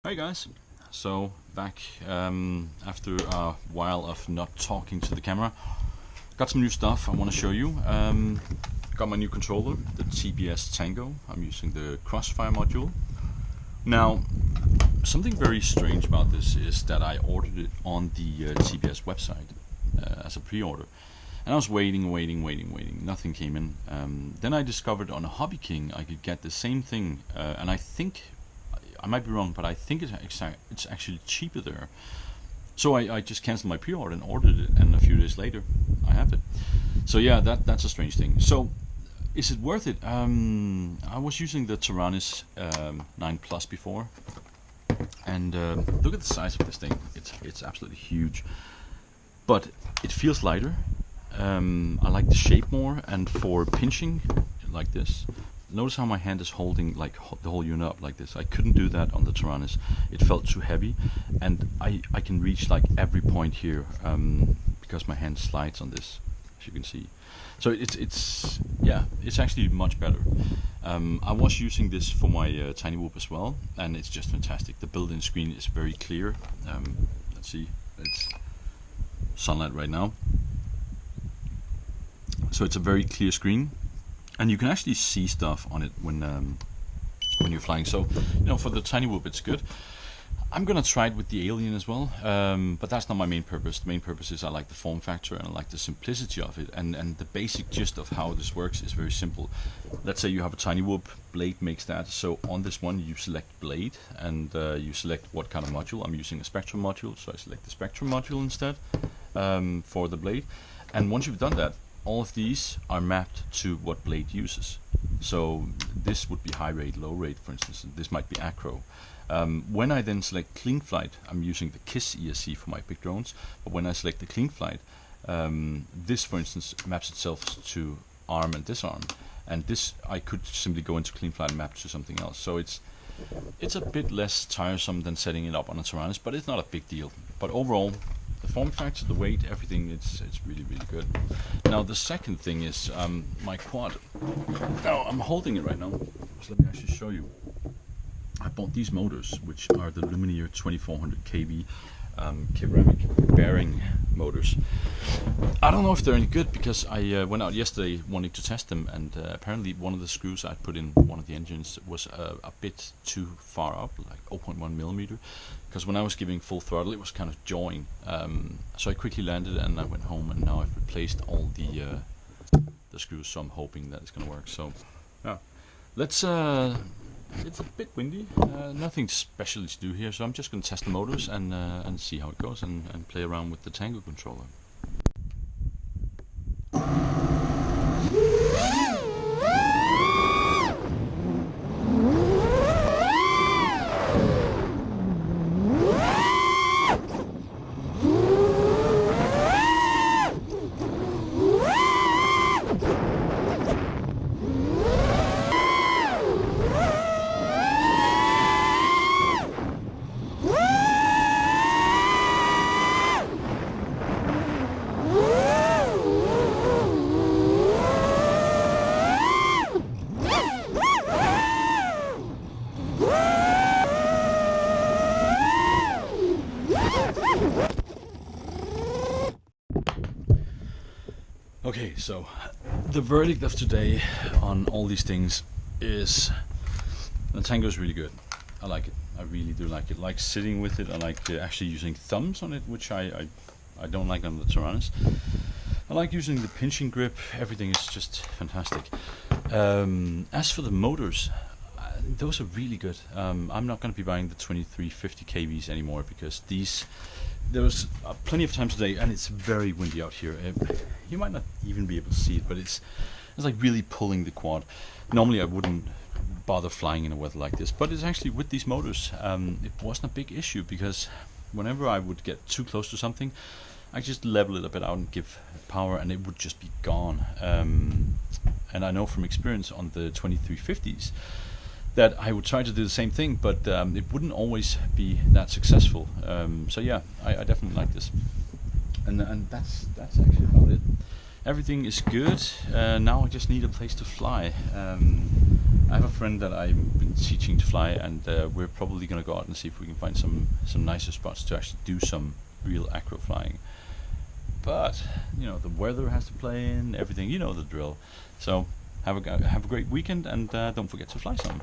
Hey guys, so back after a while of not talking to the camera. Got some new stuff I want to show you. Got my new controller, the TBS Tango. I'm using the Crossfire module. Now, something very strange about this is that I ordered it on the TBS website as a pre-order. And I was waiting. Nothing came in. Then I discovered on a Hobby King I could get the same thing, and I might be wrong, but I think it's actually cheaper there. So I just canceled my pre-order and ordered it, and a few days later I have it. So yeah, that's a strange thing. So is it worth it? I was using the Taranis 9 Plus before, and look at the size of this thing. It's absolutely huge, but it feels lighter. I like the shape more, and for pinching like this, notice how my hand is holding like the whole unit up like this. I couldn't do that on the Taranis. It felt too heavy, and I can reach like every point here because my hand slides on this, as you can see. So it's actually much better. I was using this for my Tiny Whoop as well, and it's just fantastic. The built-in screen is very clear. Let's see, it's sunlight right now. So it's a very clear screen, and you can actually see stuff on it when you're flying. So for the Tiny Whoop it's good. I'm gonna try it with the Alien as well, but that's not my main purpose. The main purpose is I like the form factor and I like the simplicity of it, and the basic gist of how this works is very simple. Let's say you have a Tiny Whoop, Blade makes that. So on this one you select Blade, and you select what kind of module. I'm using a Spectrum module, so I select the Spectrum module instead for the Blade. And once you've done that, all of these are mapped to what Blade uses. So this would be high rate, low rate, for instance. This might be acro. When I then select clean flight, I'm using the KISS ESC for my big drones. But when I select the clean flight, this, for instance, maps itself to arm and disarm. And this, I could simply go into clean flight and map to something else. So it's a bit less tiresome than setting it up on a Taranis, but it's not a big deal. But overall, the form factor, the weight, everything, it's really good. Now the second thing is my quad. Now I'm holding it right now, so let me actually show you. I bought these motors, which are the Lumenier 2400 kV ceramic bearing motors. I don't know if they're any good, because I went out yesterday wanting to test them, and apparently one of the screws I put in one of the engines was a bit too far up, like 0.1 millimeter, because when I was giving full throttle it was kind of jawing. So I quickly landed and I went home, and now I've replaced all the screws, so I'm hoping that it's going to work. So yeah, let's it's a bit windy, nothing special to do here, so I'm just going to test the motors and see how it goes, and play around with the Tango controller. Okay, so the verdict of today on all these things is the Tango is really good. I like it. I really do like it. I like sitting with it. I like actually using thumbs on it, which I don't like on the Taranis. I like using the pinching grip. Everything is just fantastic. As for the motors, those are really good. I'm not going to be buying the 2350 kVs anymore, because there was plenty of times today, and it's very windy out here. You might not even be able to see it, but it's like really pulling the quad. Normally I wouldn't bother flying in a weather like this, but it's actually, with these motors, it wasn't a big issue, because whenever I would get too close to something, I just level it a bit out and give power, and it would just be gone. And I know from experience on the 2350s that I would try to do the same thing, but it wouldn't always be that successful. So yeah, I definitely like this, and that's actually about it. Everything is good. Now I just need a place to fly. I have a friend that I've been teaching to fly, and we're probably going to go out and see if we can find some nicer spots to actually do some real acro flying. But you know, the weather has to play in, everything, you know the drill. So have a great weekend, and don't forget to fly some.